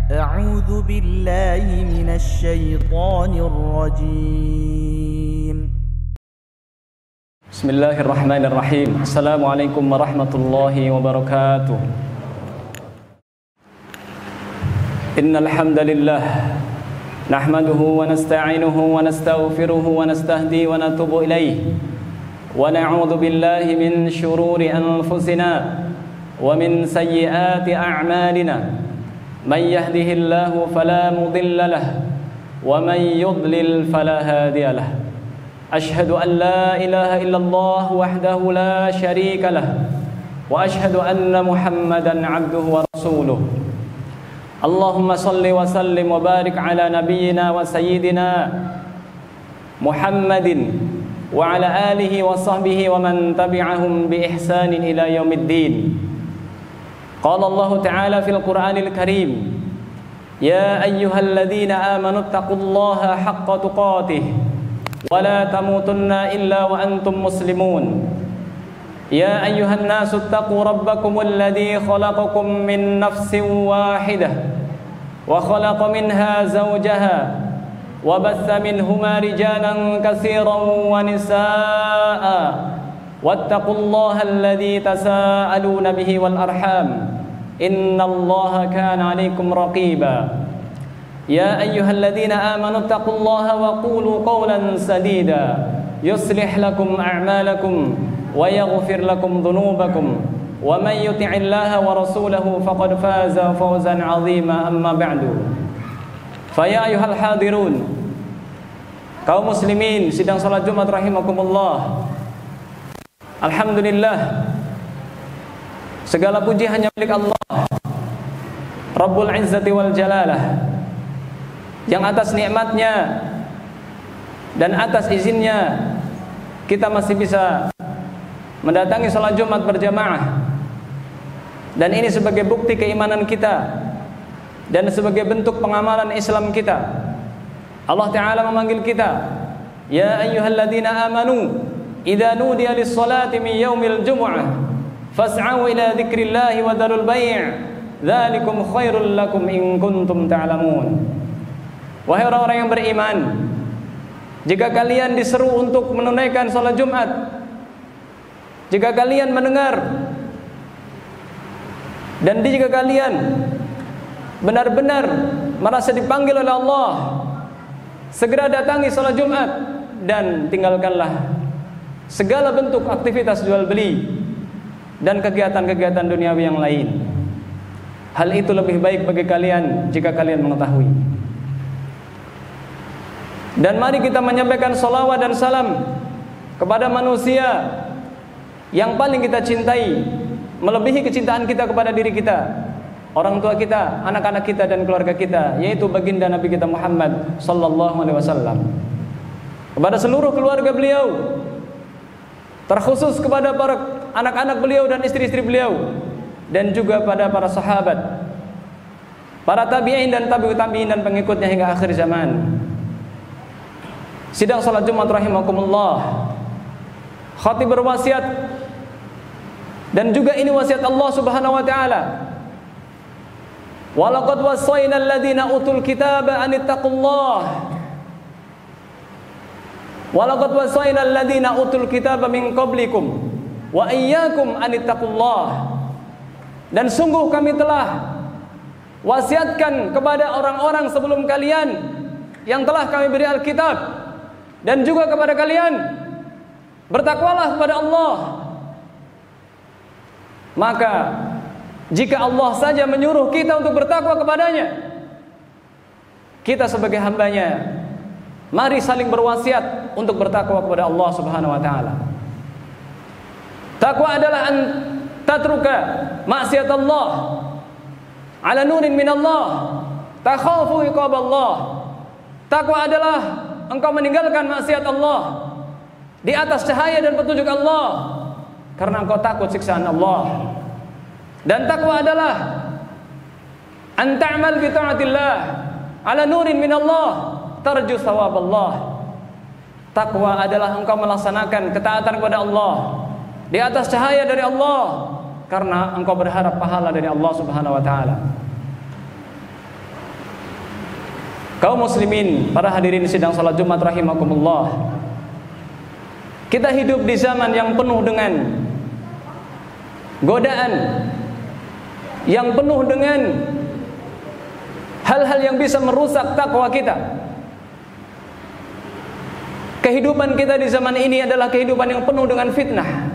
أعوذ بالله من الشيطان الرجيم. بسم الله الرحمن الرحيم. السلام عليكم ورحمة الله وبركاته. إن الحمد لله نحمده ونستعينه ونستغفره ونستهدي ونتوب إليه ونعوذ بالله من شرور أنفسنا ومن سيئات أعمالنا من يهده الله فلا مضل له ومن يضلل فلا هادي له. أشهد أن لا إله إلا الله وحده لا شريك له وأشهد أن محمدا عبده ورسوله. اللهم صل وسلم وبارك على نبينا وسيدنا محمد وعلى آله وصحبه ومن تبعهم بإحسان إلى يوم الدين. قال الله تعالى في القرآن الكريم: يا أيها الذين آمنوا اتقوا الله حق تقاته ولا تموتن إلا وأنتم مسلمون. يا أيها الناس اتقوا ربكم الذي خلقكم من نفس واحدة وخلق منها زوجها وبث منهما رجالا كثيرا ونساء واتقوا الله الذي تساءلون به والأرحام إن الله كان عليكم رقيبا. يا أيها الذين آمنوا اتقوا الله وقولوا قولا سديدا يصلح لكم أعمالكم ويغفر لكم ذنوبكم ومن يطع الله ورسوله فقد فاز فوزا عظيما. أما بعد فيا أيها الحاضرون, kaum muslimin sidang salat Jumat rahimakumullah. Alhamdulillah, segala puji hanya milik Allah Rabbul Izzati wal Jalalah, yang atas nikmatnya dan atas izinnya kita masih bisa mendatangi salat Jumat berjamaah. Dan ini sebagai bukti keimanan kita dan sebagai bentuk pengamalan Islam kita. Allah Ta'ala memanggil kita, ya ayyuhalladzina amanu idza nudiya lis-salati min yaumil jumu'ah fas'au ila dzikrillahi wa dzarul bai', dzalikum khairul lakum in kuntum ta'lamun. Wahai orang-orang yang beriman, jika kalian diseru untuk menunaikan salat Jumat, jika kalian mendengar dan jika kalian benar-benar merasa dipanggil oleh Allah, segera datangi salat Jumat dan tinggalkanlah segala bentuk aktivitas jual beli dan kegiatan-kegiatan duniawi yang lain. Hal itu lebih baik bagi kalian jika kalian mengetahui. Dan mari kita menyampaikan salawat dan salam kepada manusia yang paling kita cintai, melebihi kecintaan kita kepada diri kita, orang tua kita, anak-anak kita dan keluarga kita, yaitu baginda Nabi kita Muhammad sallallahu alaihi wasallam. Kepada seluruh keluarga beliau, terkhusus kepada para anak-anak beliau dan istri-istri beliau, dan juga pada para sahabat, para tabi'in dan tabi'ut tabi'in dan pengikutnya hingga akhir zaman. Sidang salat Jumat rahimakumullah, khatib berwasiat, dan juga ini wasiat Allah Subhanahu wa taala. Walaqad wassayna alladziina utul kitaba an ittaqullah. Walaqad wassayna alladziina utul kitaba min qablikum wa iyyakum an ittaqullah. Dan sungguh kami telah wasiatkan kepada orang-orang sebelum kalian yang telah kami beri Alkitab, dan juga kepada kalian, bertakwalah kepada Allah. Maka jika Allah saja menyuruh kita untuk bertakwa kepadanya, kita sebagai hambanya, mari saling berwasiat untuk bertakwa kepada Allah Subhanahu wa taala. Takwa adalah an tatruka maksiat Allah ala nurin min Allah, takhafu iqab Allah. Takwa adalah engkau meninggalkan maksiat Allah di atas cahaya dan petunjuk Allah, karena engkau takut siksaan Allah. Dan takwa adalah an ta'mal bi ta'atillah ala nurin min Allah tarju thawab Allah. Takwa adalah engkau melaksanakan ketaatan kepada Allah di atas cahaya dari Allah, karena engkau berharap pahala dari Allah Subhanahu wa taala. Kaum muslimin, para hadirin sidang salat Jumat rahimakumullah. Kita hidup di zaman yang penuh dengan godaan, yang penuh dengan hal-hal yang bisa merusak takwa kita. Kehidupan kita di zaman ini adalah kehidupan yang penuh dengan fitnah,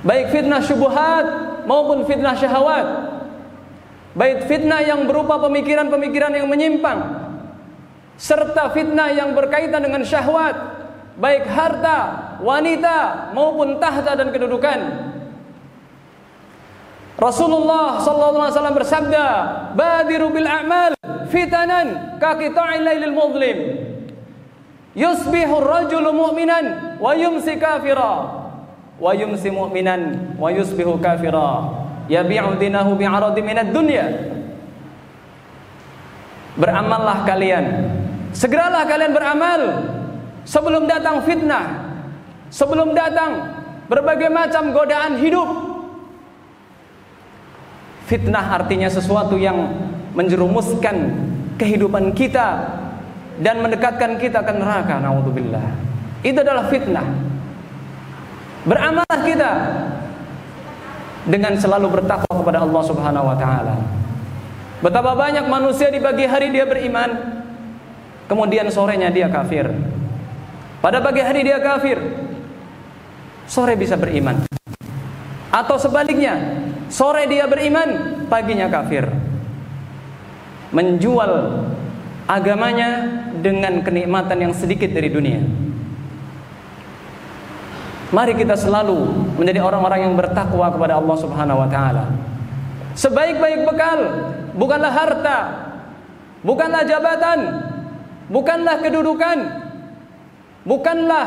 baik fitnah syubhat maupun fitnah syahwat, baik fitnah yang berupa pemikiran-pemikiran yang menyimpang, serta fitnah yang berkaitan dengan syahwat, baik harta, wanita maupun tahta dan kedudukan. Rasulullah sallallahu alaihi wasallam bersabda, "Badiru bil a'mal fitanan ka qita'il lailil mudlim. Yusbihu ar-rajulu mu'minan wa yumsi kafira, wa yumsi mu'minan wa yusbihu kafira, yabi'u dinahu bi'aradi minad dunya." Beramallah kalian, segeralah kalian beramal sebelum datang fitnah, sebelum datang berbagai macam godaan hidup. Fitnah artinya sesuatu yang menjerumuskan kehidupan kita dan mendekatkan kita ke neraka, naudzubillah. Itu adalah fitnah. Beramallah kita dengan selalu bertakwa kepada Allah Subhanahu wa taala. Betapa banyak manusia di pagi hari dia beriman, kemudian sorenya dia kafir. Pada pagi hari dia kafir, sore bisa beriman. Atau sebaliknya, sore dia beriman, paginya kafir. Menjual agamanya dengan kenikmatan yang sedikit dari dunia. Mari kita selalu menjadi orang-orang yang bertakwa kepada Allah Subhanahu wa taala. Sebaik-baik bekal bukanlah harta, bukanlah jabatan, bukanlah kedudukan, bukanlah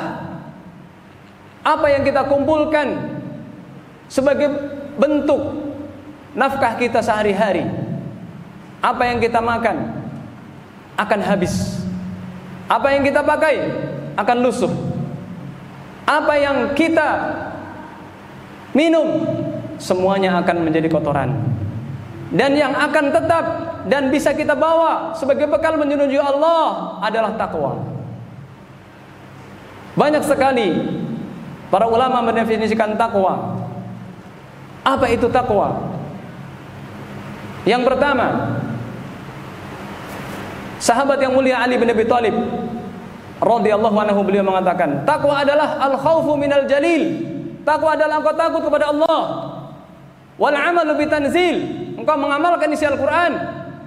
apa yang kita kumpulkan sebagai bentuk nafkah kita sehari-hari. Apa yang kita makan akan habis, apa yang kita pakai akan lusuh, apa yang kita minum semuanya akan menjadi kotoran. Dan yang akan tetap dan bisa kita bawa sebagai bekal menuju Allah adalah takwa. Banyak sekali para ulama mendefinisikan takwa. Apa itu takwa? Yang pertama, sahabat yang mulia Ali bin Abi Thalib radhiyallahu anhu, beliau mengatakan, takwa adalah al-khaufu minal jalil. Takwa adalah engkau takut kepada Allah. Wal amalu bitanzil, engkau mengamalkan isi Al-Qur'an.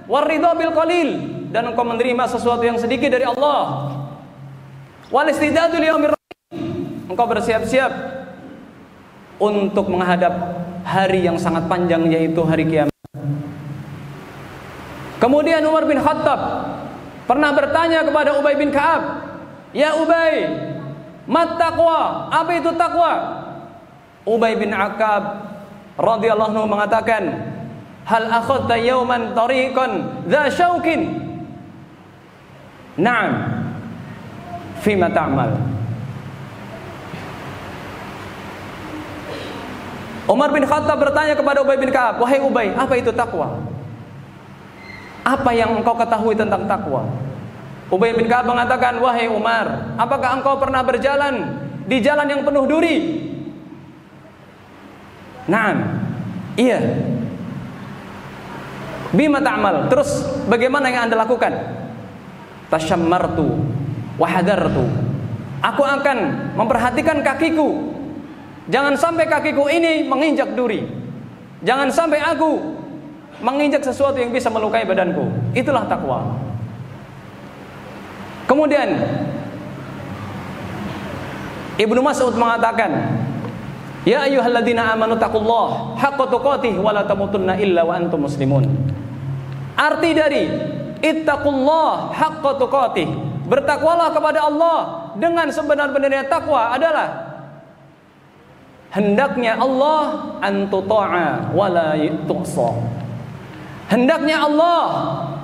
War ridha bil qalil, dan engkau menerima sesuatu yang sedikit dari Allah. Wal istidadu li yaumir rahim, engkau bersiap-siap untuk menghadap hari yang sangat panjang, yaitu hari kiamat. Kemudian Umar bin Khattab pernah bertanya kepada Ubay bin Ka'ab, "Ya Ubay, mat taqwa? Apa itu takwa?" Ubay bin Ka'ab radhiyallahu anhu mengatakan, "Hal akhadta yawman tariqan dha syaukin?" "Na'am." "Fima ta'mal?" Umar bin Khattab bertanya kepada Ubay bin Ka'ab, "Wahai Ubay, apa itu takwa? Apa yang engkau ketahui tentang takwa?" Ubay bin Ka'ab mengatakan, "Wahai Umar, apakah engkau pernah berjalan di jalan yang penuh duri?" "Na'am." "Iya." "Bima ta'mal?" Terus bagaimana yang Anda lakukan? "Tasyammartu wa hadartu." Aku akan memperhatikan kakiku. Jangan sampai kakiku ini menginjak duri. Jangan sampai aku menginjak sesuatu yang bisa melukai badanku. Itulah takwa. Kemudian Ibnu Mas'ud mengatakan, "Ya ayyuhalladzina amanu taqullaha haqqa tuqatih wa la tamutunna illa wa antum muslimun." Arti dari ittaqullaha haqqa tuqatih, bertakwalah kepada Allah dengan sebenar-benarnya takwa adalah hendaknya Allah an tuta'a wa la tuqsa. Hendaknya Allah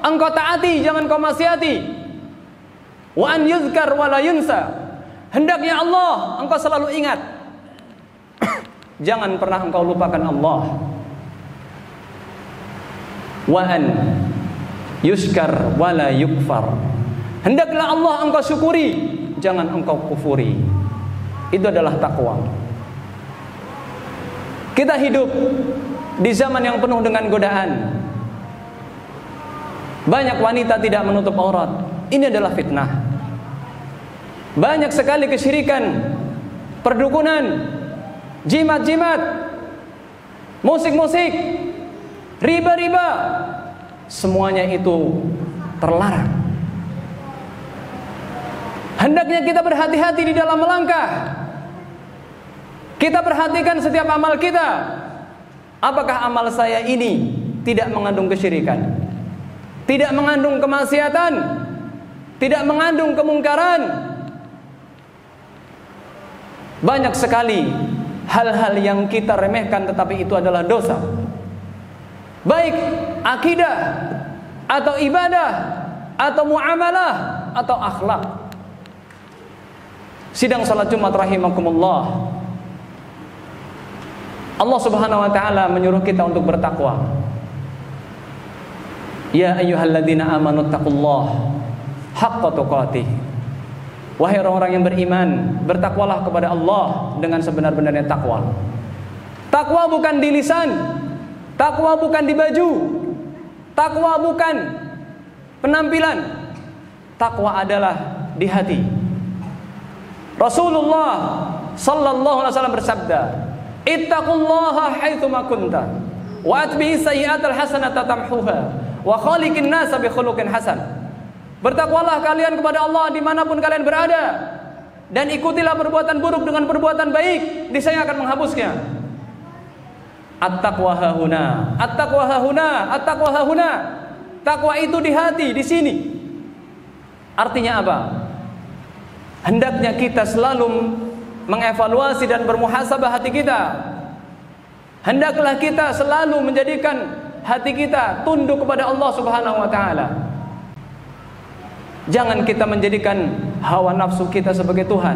engkau taati, jangan kau maksiati. Wa an yuzkar wa la yunsa. Hendaknya Allah engkau selalu ingat. Jangan pernah engkau lupakan Allah. Wa an yuskar wa la yukfar. Hendaklah Allah engkau syukuri, jangan engkau kufuri. Itu adalah takwa. Kita hidup di zaman yang penuh dengan godaan. Banyak wanita tidak menutup aurat. Ini adalah fitnah. Banyak sekali kesyirikan, perdukunan, jimat-jimat, musik-musik, riba-riba. Semuanya itu terlarang. Hendaknya kita berhati-hati di dalam melangkah. Kita perhatikan setiap amal kita. Apakah amal saya ini tidak mengandung kesyirikan, tidak mengandung kemaksiatan, tidak mengandung kemungkaran? Banyak sekali hal-hal yang kita remehkan tetapi itu adalah dosa. Baik akidah atau ibadah atau muamalah atau akhlak. Sidang salat Jumat rahimakumullah. Allah Subhanahu wa taala menyuruh kita untuk bertakwa. Ya ayyuhalladzina amanu taqullaha haqqa tuqatih. Wahai orang-orang yang beriman, bertakwalah kepada Allah dengan sebenar-benarnya takwa. Takwa bukan di lisan, takwa bukan di baju, takwa bukan penampilan. Takwa adalah di hati. Rasulullah sallallahu alaihi wasallam bersabda, "Ittaqullaha haitsu ma kunta, wa atbi'is sayyi'atal hasanata tamhuha, wa khaliqin nasa bi khuluqin hasan." Bertakwalah kalian kepada Allah dimanapun kalian berada, dan ikutilah perbuatan buruk dengan perbuatan baik, niscaya akan menghapusnya. At-taqwa hahuna, at-taqwa hahuna, at-taqwa hahuna. Takwa itu di hati, di sini. Artinya apa? Hendaknya kita selalu mengevaluasi dan bermuhasabah hati kita. Hendaklah kita selalu menjadikan hati kita tunduk kepada Allah Subhanahu wa taala. Jangan kita menjadikan hawa nafsu kita sebagai Tuhan.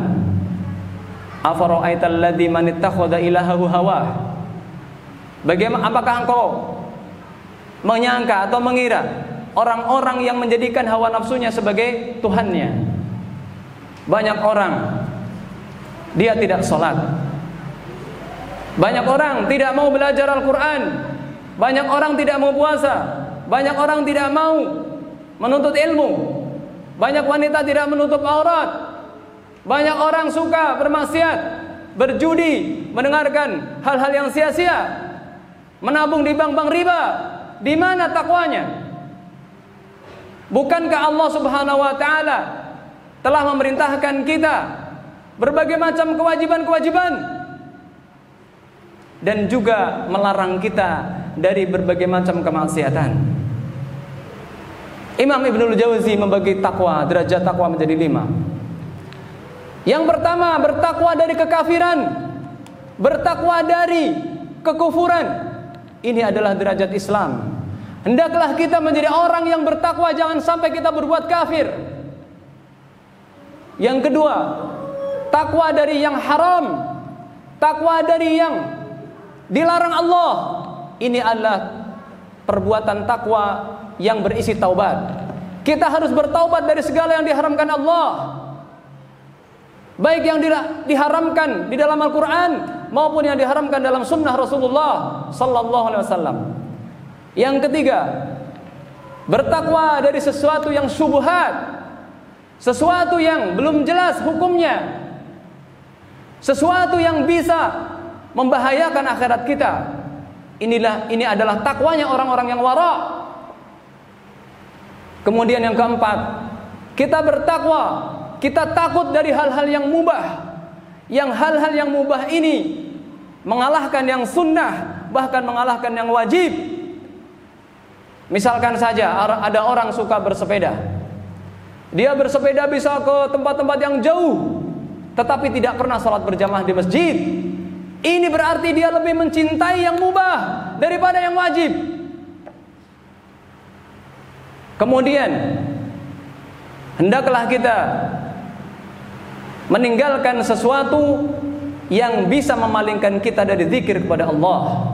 Afara'aital ladzi man ittakhadha ilahahu hawah. Bagaimana, apakah engkau menyangka atau mengira orang-orang yang menjadikan hawa nafsunya sebagai Tuhannya? Banyak orang dia tidak sholat. Banyak orang tidak mau belajar Al-Quran. Banyak orang tidak mau puasa. Banyak orang tidak mau menuntut ilmu. Banyak wanita tidak menutup aurat. Banyak orang suka bermaksiat, berjudi, mendengarkan hal-hal yang sia-sia, menabung di bank-bank riba. Di mana takwanya? Bukankah Allah Subhanahu wa taala telah memerintahkan kita berbagai macam kewajiban-kewajiban dan juga melarang kita dari berbagai macam kemaksiatan? Imam Ibnul Jauzi membagi takwa, derajat takwa menjadi 5. Yang pertama, bertakwa dari kekafiran, bertakwa dari kekufuran. Ini adalah derajat Islam. Hendaklah kita menjadi orang yang bertakwa, jangan sampai kita berbuat kafir. Yang kedua, takwa dari yang haram, takwa dari yang dilarang Allah. Ini adalah perbuatan takwa yang berisi taubat. Kita harus bertaubat dari segala yang diharamkan Allah, baik yang diharamkan di dalam Al-Quran maupun yang diharamkan dalam sunnah Rasulullah sallallahu alaihi wasallam. Yang ketiga, bertakwa dari sesuatu yang syubhat, sesuatu yang belum jelas hukumnya, sesuatu yang bisa membahayakan akhirat kita. Ini adalah takwanya orang-orang yang wara. Kemudian yang keempat, kita bertakwa, kita takut dari hal-hal yang mubah. Yang hal-hal yang mubah ini mengalahkan yang sunnah, bahkan mengalahkan yang wajib. Misalkan saja ada orang suka bersepeda. Dia bersepeda bisa ke tempat-tempat yang jauh, tetapi tidak pernah salat berjamaah di masjid. Ini berarti dia lebih mencintai yang mubah daripada yang wajib. Kemudian hendaklah kita meninggalkan sesuatu yang bisa memalingkan kita dari zikir kepada Allah.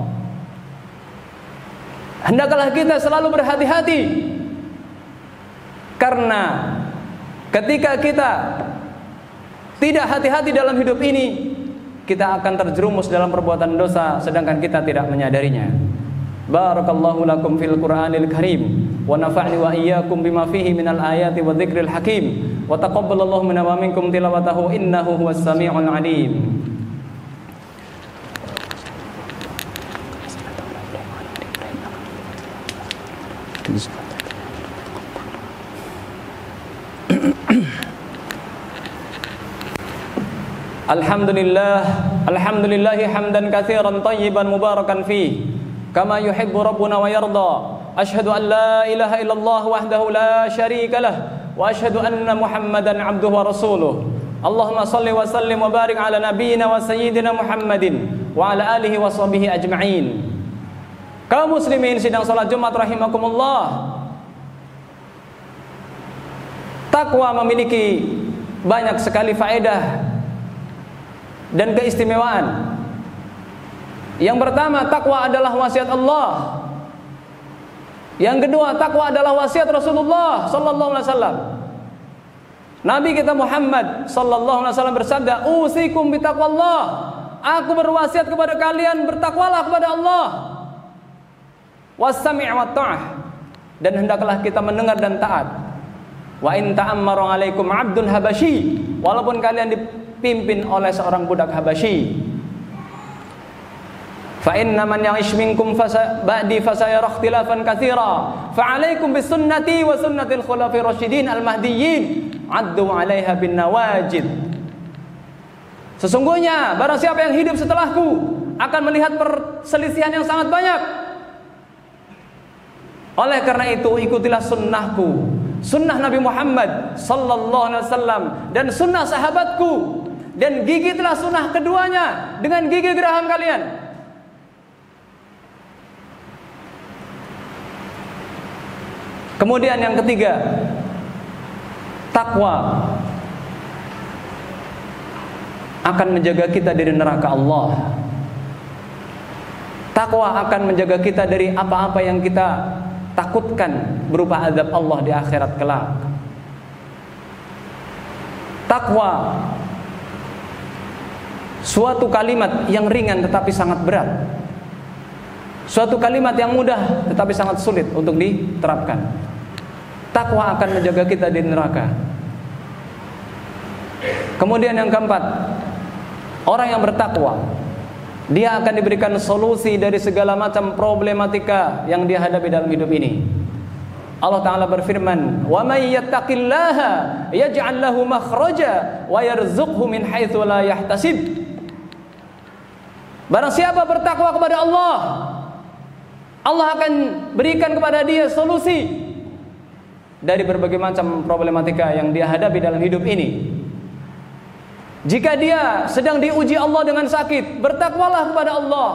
Hendaklah kita selalu berhati-hati, karena Ketika kita tidak hati-hati dalam hidup ini, kita akan terjerumus dalam perbuatan dosa sedangkan kita tidak menyadarinya. Barakallahu lakum fil Qur'anil Karim wa nafa'ni wa iyyakum bima fihi minal ayati wa dzikril hakim wa taqabbalallahu minna wa minkum tilawatahu innahu huwas samiul alim. Alhamdulillahi hamdan katsiran tayyiban mubarakan fih kama yuhibbu rabbuna wa yarda. Asyhadu an la ilaha illallah wahdahu la syarika lah wa asyhadu anna Muhammadan abduhu wa rasuluh. Allahumma shalli wa sallim wa barik ala nabiyyina wa sayyidina Muhammadin wa ala alihi wa sahbihi ajma'in. Kaum muslimin sidang salat Jumat rahimakumullah. Takwa memiliki banyak sekali faedah dan keistimewaan. Yang pertama, takwa adalah wasiat Allah. Yang kedua, takwa adalah wasiat Rasulullah sallallahu alaihi wasallam. Nabi kita Muhammad sallallahu alaihi wasallam bersabda, "Usikum bitaqwallah." Aku berwasiat kepada kalian bertakwalah kepada Allah. Was-sami' wat ta'ah. Dan hendaklah kita mendengar dan taat. Wa in ta'ammaru 'alaikum 'abdun habasyi, walaupun kalian dipimpin oleh seorang budak Habasyi. Fa inna man ya'ish minkum ba'di fasayara ikhtilafan katsira fa 'alaikum bisunnati wa sunnatil khulafir rasyidin al-mahdiyyin 'addu 'alaiha bin nawajid. Sesungguhnya barang siapa yang hidup setelahku akan melihat perselisihan yang sangat banyak. Oleh karena itu ikutilah sunnahku, sunnah Nabi Muhammad sallallahu alaihi wasallam dan sunnah sahabatku, dan gigitlah sunnah keduanya dengan gigi geraham kalian. Kemudian yang ketiga, takwa akan menjaga kita dari neraka Allah. Takwa akan menjaga kita dari apa-apa yang kita takutkan berupa azab Allah di akhirat kelak. Takwa suatu kalimat yang ringan tetapi sangat berat. Suatu kalimat yang mudah tetapi sangat sulit untuk diterapkan. Takwa akan menjaga kita di neraka. Kemudian yang keempat, orang yang bertakwa, dia akan diberikan solusi dari segala macam problematika yang dia hadapi dalam hidup ini. Allah Ta'ala berfirman, "Wa may yattaqillaha yaj'al lahu makhraja wa yarzuqhu min haitsu la yahtasib." Barang siapa bertakwa kepada Allah, Allah akan berikan kepada dia solusi dari berbagai macam problematika yang dia hadapi dalam hidup ini. Jika dia sedang diuji Allah dengan sakit, bertakwalah kepada Allah,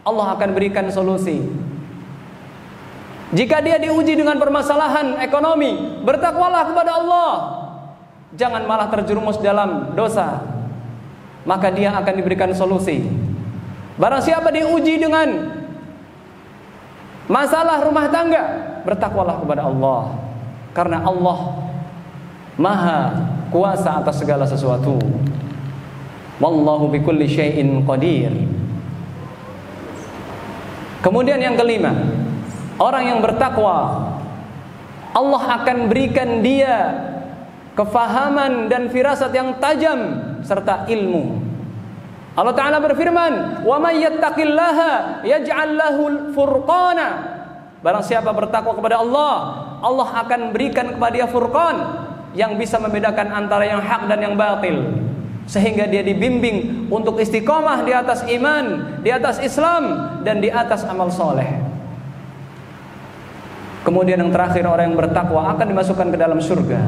Allah akan berikan solusi. Jika dia diuji dengan permasalahan ekonomi, bertakwalah kepada Allah, jangan malah terjerumus dalam dosa, maka dia akan diberikan solusi. Barang siapa diuji dengan masalah rumah tangga, bertakwalah kepada Allah, karena Allah Maha kuasa atas segala sesuatu. Wallahu bikulli syai'in qadir. Kemudian yang kelima, orang yang bertakwa, Allah akan berikan dia kefahaman dan firasat yang tajam serta ilmu. Allah Ta'ala berfirman, "Wa may yattaqillaha yaj'al lahul furqana." Barang siapa bertakwa kepada Allah, Allah akan berikan kepada dia furqan, yang bisa membedakan antara yang hak dan yang batil, sehingga dia dibimbing untuk istiqomah di atas iman, di atas Islam, dan di atas amal soleh. Kemudian yang terakhir, orang yang bertakwa akan dimasukkan ke dalam surga.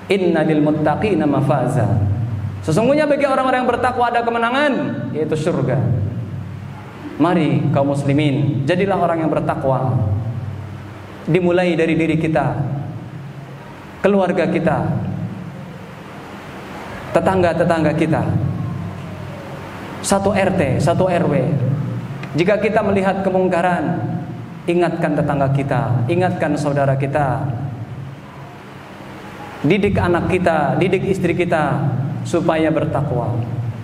Inna lil muttaqina mafaza. Sesungguhnya bagi orang-orang yang bertakwa ada kemenangan, yaitu surga. Mari kaum muslimin, jadilah orang yang bertakwa. Dimulai dari diri kita, keluarga kita, tetangga-tetangga kita, satu RT, satu RW. Jika kita melihat kemungkaran, ingatkan tetangga kita, ingatkan saudara kita. didik anak kita, didik istri kita supaya bertakwa,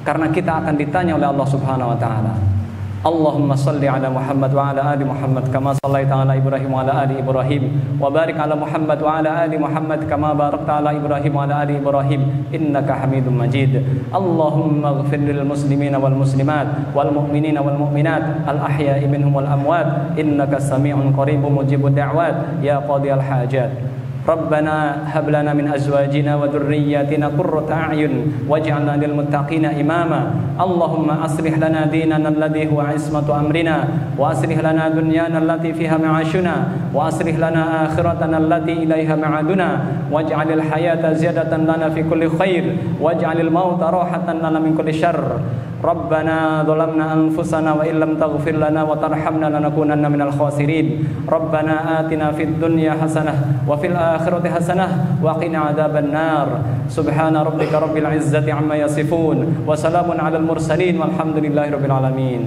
karena kita akan ditanya oleh Allah Subhanahu wa taala. Allahumma salli ala Muhammad wa ala ali Muhammad kama sallaita ala Ibrahim wa ala ali Ibrahim wa barik ala Muhammad wa ala ali Muhammad kama barakta ala Ibrahim wa ala ali Ibrahim innaka Hamidum Majid. Allahumma ighfir lil muslimina wal muslimat wal mu'minina wal mu'minat al ahya'i minhum wal amwat innaka sami'un qaribun mujibud da'wat ya qadiyal hajat. Rabbana hab lana min azwajina wa dhurriyyatina qurrata a'yun waj'alna lil muttaqina imama. Allahumma aslih lana dinana alladhi huwa 'ismatu amrina wa aslih lana dunyana allati fiha ma'ashuna wa aslih lana akhiratana allati ilaiha ma'aduna waj'alil hayata ziyadatan lana fi kulli khair waj'alil mauta rahatan lana min kulli syarr. Rabbana zalamna anfusana wa illam taghfir lana wa tarhamna lanakunanna minal khasirin. Rabbana atina fid dunya hasanah wa fil akhirati hasanah wa qina adzaban nar. Subhana rabbika rabbil izzati amma yasifun wa salamun alal mursalin walhamdulillahi rabbil alamin.